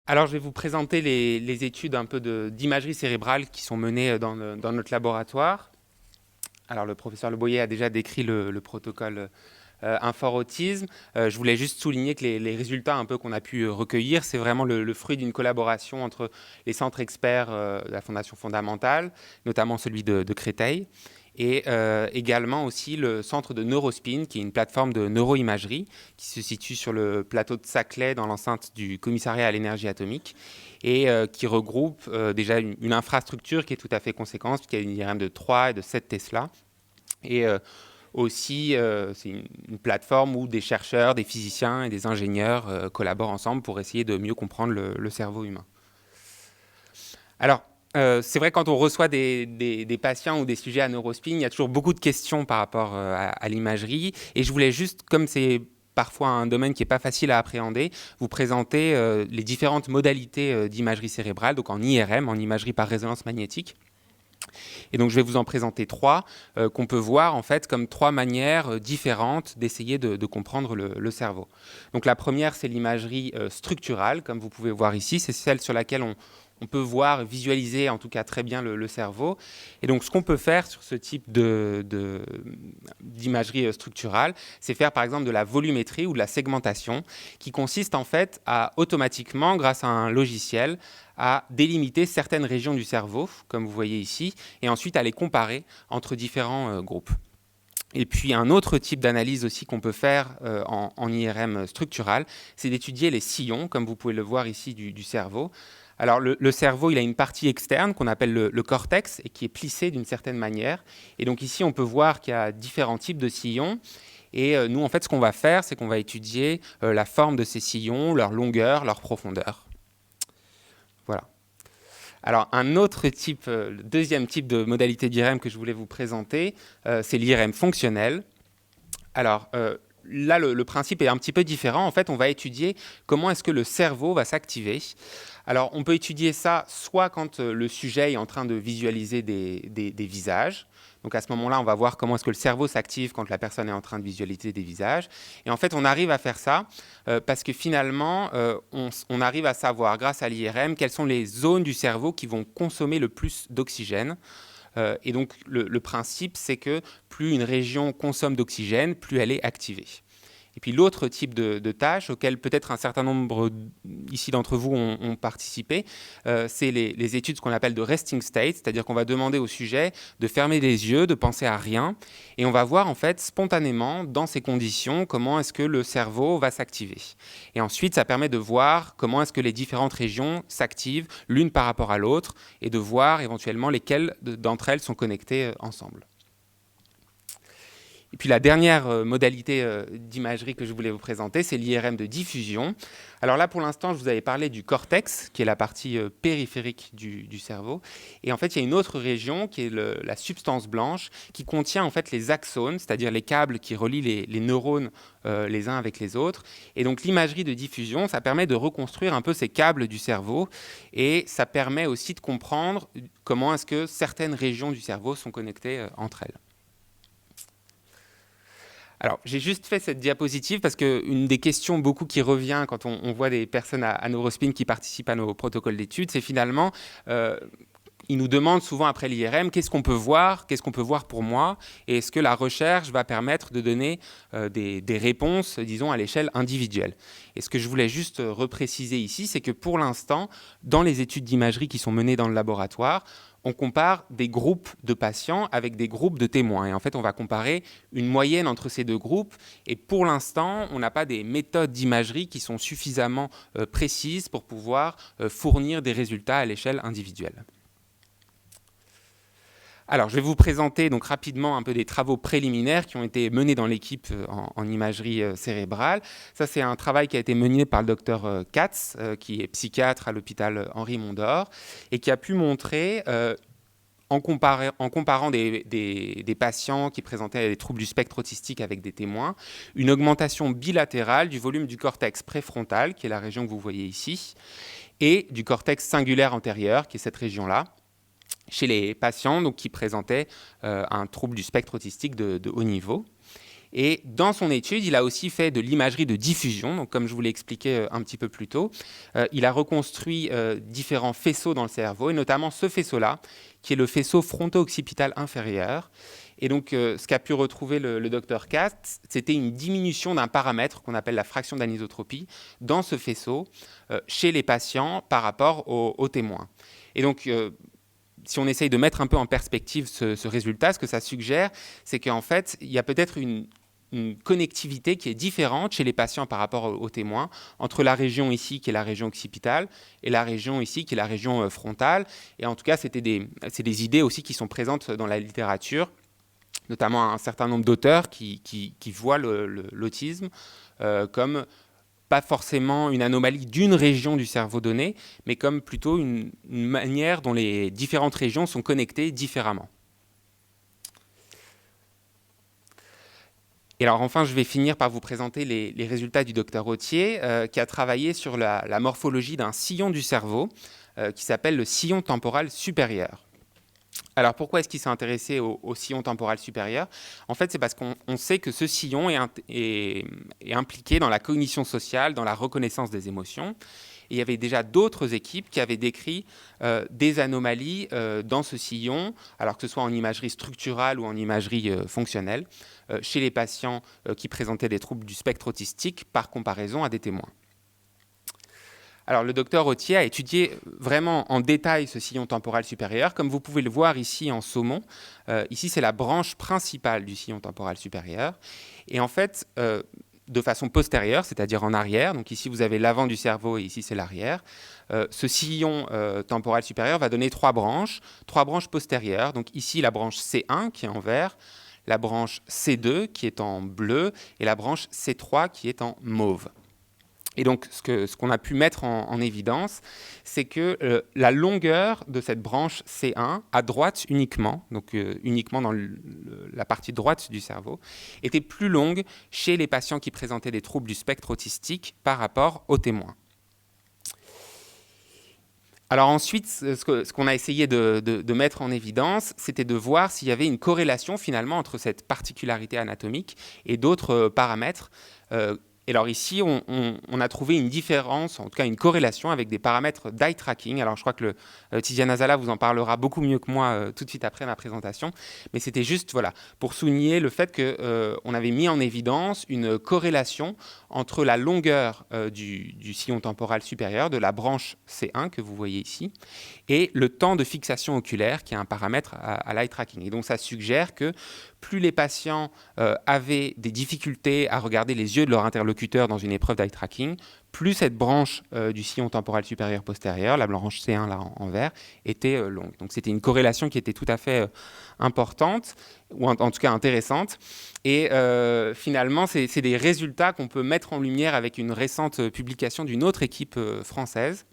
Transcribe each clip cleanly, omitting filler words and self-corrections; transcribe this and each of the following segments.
Alors, je vais vous présenter les études un peu d'imagerie cérébrale qui sont menées dans notre laboratoire. Alors, le professeur Le Boyer a déjà décrit le protocole Infor Autisme. Je voulais juste souligner que les résultats un peu qu'on a pu recueillir, c'est vraiment le fruit d'une collaboration entre les centres experts de la Fondation fondamentale, notamment celui de Créteil, et également aussi le centre de Neurospin, qui est une plateforme de neuroimagerie qui se situe sur le plateau de Saclay, dans l'enceinte du commissariat à l'énergie atomique, et qui regroupe déjà une infrastructure qui est tout à fait conséquente, puisqu'il y a une IRM de 3 et de 7 Tesla. Et aussi, c'est une plateforme où des chercheurs, des physiciens et des ingénieurs collaborent ensemble pour essayer de mieux comprendre le cerveau humain. Alors, c'est vrai, quand on reçoit des patients ou des sujets à Neurospin, il y a toujours beaucoup de questions par rapport à l'imagerie. Et je voulais juste, comme c'est parfois un domaine qui n'est pas facile à appréhender, vous présenter les différentes modalités d'imagerie cérébrale, donc en IRM, en imagerie par résonance magnétique. Et donc, je vais vous en présenter trois qu'on peut voir en fait comme trois manières différentes d'essayer de comprendre le cerveau. Donc, la première, c'est l'imagerie structurale, comme vous pouvez voir ici. C'est celle sur laquelle on peut voir, visualiser en tout cas très bien le cerveau. Et donc, ce qu'on peut faire sur ce type d'imagerie structurale, c'est faire par exemple de la volumétrie ou de la segmentation, qui consiste en fait à automatiquement, grâce à un logiciel, à délimiter certaines régions du cerveau, comme vous voyez ici, et ensuite à les comparer entre différents groupes. Et puis un autre type d'analyse aussi qu'on peut faire en IRM structural, c'est d'étudier les sillons, comme vous pouvez le voir ici, du cerveau. Alors le cerveau, il a une partie externe qu'on appelle le cortex et qui est plissé d'une certaine manière. Et donc ici, on peut voir qu'il y a différents types de sillons. Et nous, en fait, ce qu'on va faire, c'est qu'on va étudier la forme de ces sillons, leur longueur, leur profondeur. Voilà. Alors, un autre type, le deuxième type de modalité d'IRM que je voulais vous présenter, c'est l'IRM fonctionnel. Alors, là, le principe est un petit peu différent. En fait, on va étudier comment est-ce que le cerveau va s'activer. Alors, on peut étudier ça soit quand le sujet est en train de visualiser des visages. Donc, à ce moment-là, on va voir comment est-ce que le cerveau s'active quand la personne est en train de visualiser des visages. Et en fait, on arrive à faire ça parce que finalement, on arrive à savoir, grâce à l'IRM, quelles sont les zones du cerveau qui vont consommer le plus d'oxygène. Et donc, le principe, c'est que plus une région consomme d'oxygène, plus elle est activée. Et puis l'autre type de tâche auquel peut-être un certain nombre ici d'entre vous ont participé, c'est les études qu'on appelle de resting state, c'est-à-dire qu'on va demander au sujet de fermer les yeux, de penser à rien, et on va voir en fait spontanément dans ces conditions comment est-ce que le cerveau va s'activer. Et ensuite, ça permet de voir comment est-ce que les différentes régions s'activent l'une par rapport à l'autre et de voir éventuellement lesquelles d'entre elles sont connectées ensemble. Et puis la dernière modalité d'imagerie que je voulais vous présenter, c'est l'IRM de diffusion. Alors là, pour l'instant, je vous avais parlé du cortex, qui est la partie périphérique du cerveau. Et en fait, il y a une autre région, qui est la substance blanche, qui contient en fait les axones, c'est-à-dire les câbles qui relient les neurones les uns avec les autres. Et donc l'imagerie de diffusion, ça permet de reconstruire un peu ces câbles du cerveau. Et ça permet aussi de comprendre comment est-ce que certaines régions du cerveau sont connectées entre elles. Alors, j'ai juste fait cette diapositive parce qu'une des questions beaucoup qui revient quand on voit des personnes à Neurospin qui participent à nos protocoles d'études, c'est finalement, ils nous demandent souvent après l'IRM, qu'est-ce qu'on peut voir pour moi, et est-ce que la recherche va permettre de donner des réponses, disons, à l'échelle individuelle. Et ce que je voulais juste repréciser ici, c'est que pour l'instant, dans les études d'imagerie qui sont menées dans le laboratoire, on compare des groupes de patients avec des groupes de témoins. Et en fait, on va comparer une moyenne entre ces deux groupes. Et pour l'instant, on n'a pas des méthodes d'imagerie qui sont suffisamment précises pour pouvoir fournir des résultats à l'échelle individuelle. Alors, je vais vous présenter donc rapidement un peu des travaux préliminaires qui ont été menés dans l'équipe en imagerie cérébrale. Ça, c'est un travail qui a été mené par le docteur Katz, qui est psychiatre à l'hôpital Henri Mondor, et qui a pu montrer, en comparant des patients qui présentaient des troubles du spectre autistique avec des témoins, une augmentation bilatérale du volume du cortex préfrontal, qui est la région que vous voyez ici, et du cortex singulaire antérieur, qui est cette région-là, chez les patients donc, qui présentaient un trouble du spectre autistique de haut niveau. Et dans son étude, il a aussi fait de l'imagerie de diffusion. Donc, comme je vous l'ai expliqué un petit peu plus tôt, il a reconstruit différents faisceaux dans le cerveau, et notamment ce faisceau-là, qui est le faisceau fronto-occipital inférieur. Et donc, ce qu'a pu retrouver le docteur Katz, c'était une diminution d'un paramètre qu'on appelle la fraction d'anisotropie dans ce faisceau chez les patients par rapport aux témoins. Et donc, si on essaye de mettre un peu en perspective ce résultat, ce que ça suggère, c'est qu'en fait, il y a peut-être une connectivité qui est différente chez les patients par rapport aux témoins, entre la région ici, qui est la région occipitale, et la région ici, qui est la région frontale. Et en tout cas, c'est des idées aussi qui sont présentes dans la littérature, notamment un certain nombre d'auteurs qui voient l'autisme comme pas forcément une anomalie d'une région du cerveau donnée, mais comme plutôt une manière dont les différentes régions sont connectées différemment. Et alors enfin, je vais finir par vous présenter les résultats du docteur Authier, qui a travaillé sur la morphologie d'un sillon du cerveau qui s'appelle le sillon temporal supérieur. Alors pourquoi est-ce qu'il s'est intéressé au sillon temporal supérieur? En fait, c'est parce qu'on sait que ce sillon est impliqué dans la cognition sociale, dans la reconnaissance des émotions. Et il y avait déjà d'autres équipes qui avaient décrit des anomalies dans ce sillon, alors que ce soit en imagerie structurale ou en imagerie fonctionnelle, chez les patients qui présentaient des troubles du spectre autistique par comparaison à des témoins. Alors, le docteur Authier a étudié vraiment en détail ce sillon temporal supérieur. Comme vous pouvez le voir ici en saumon, ici c'est la branche principale du sillon temporal supérieur. Et en fait, de façon postérieure, c'est-à-dire en arrière, donc ici vous avez l'avant du cerveau et ici c'est l'arrière, ce sillon temporal supérieur va donner trois branches postérieures. Donc ici la branche C1 qui est en vert, la branche C2 qui est en bleu et la branche C3 qui est en mauve. Et donc, ce qu'on a pu mettre en évidence, c'est que la longueur de cette branche C1, à droite uniquement, donc uniquement dans la partie droite du cerveau, était plus longue chez les patients qui présentaient des troubles du spectre autistique par rapport aux témoins. Alors ensuite, ce qu'on a essayé de mettre en évidence, c'était de voir s'il y avait une corrélation finalement entre cette particularité anatomique et d'autres paramètres. Et alors ici, on a trouvé une différence, en tout cas une corrélation avec des paramètres d'eye tracking. Alors je crois que Tiziana Zala vous en parlera beaucoup mieux que moi tout de suite après ma présentation. Mais c'était juste voilà, pour souligner le fait qu'on avait mis en évidence une corrélation entre la longueur du sillon temporal supérieur, de la branche C1 que vous voyez ici, et le temps de fixation oculaire, qui est un paramètre à l'eye tracking. Et donc ça suggère que plus les patients avaient des difficultés à regarder les yeux de leur interlocuteur dans une épreuve d'eye tracking, plus cette branche du sillon temporal supérieur postérieur, la branche C1 là en vert, était longue. Donc c'était une corrélation qui était tout à fait importante, ou en tout cas intéressante. Et finalement, c'est des résultats qu'on peut mettre en lumière avec une récente publication d'une autre équipe française,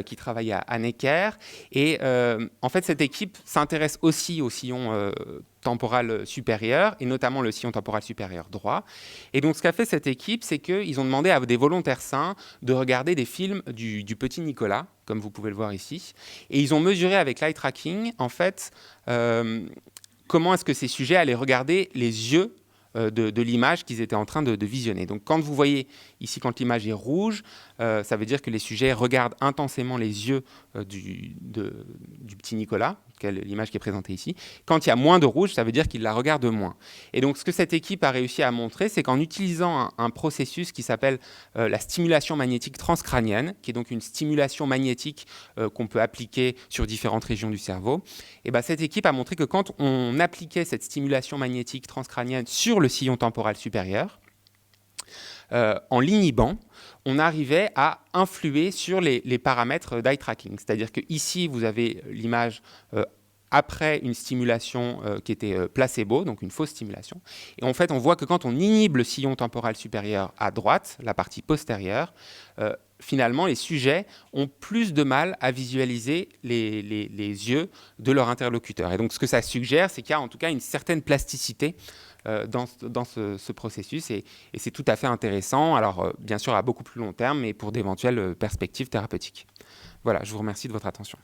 qui travaille à Necker. Et en fait, cette équipe s'intéresse aussi au sillon temporal supérieur, et notamment le sillon temporal supérieur droit. Et donc, ce qu'a fait cette équipe, c'est qu'ils ont demandé à des volontaires sains de regarder des films du petit Nicolas, comme vous pouvez le voir ici. Et ils ont mesuré avec l'eye tracking, en fait, comment est-ce que ces sujets allaient regarder les yeux de l'image qu'ils étaient en train de visionner. Donc quand vous voyez ici, quand l'image est rouge, ça veut dire que les sujets regardent intensément les yeux du petit Nicolas, l'image qui est présentée ici. Quand il y a moins de rouge, ça veut dire qu'ils la regardent moins. Et donc ce que cette équipe a réussi à montrer, c'est qu'en utilisant un processus qui s'appelle la stimulation magnétique transcrânienne, qui est donc une stimulation magnétique qu'on peut appliquer sur différentes régions du cerveau, et ben, cette équipe a montré que quand on appliquait cette stimulation magnétique transcrânienne sur le sillon temporal supérieur, en l'inhibant, on arrivait à influer sur les paramètres d'eye tracking. C'est-à-dire qu'ici, vous avez l'image après une stimulation qui était placebo, donc une fausse stimulation. Et en fait, on voit que quand on inhibe le sillon temporal supérieur à droite, la partie postérieure, finalement, les sujets ont plus de mal à visualiser les yeux de leur interlocuteur. Et donc, ce que ça suggère, c'est qu'il y a en tout cas une certaine plasticité dans ce processus, et c'est tout à fait intéressant, alors bien sûr à beaucoup plus long terme, mais pour d'éventuelles perspectives thérapeutiques. Voilà, je vous remercie de votre attention.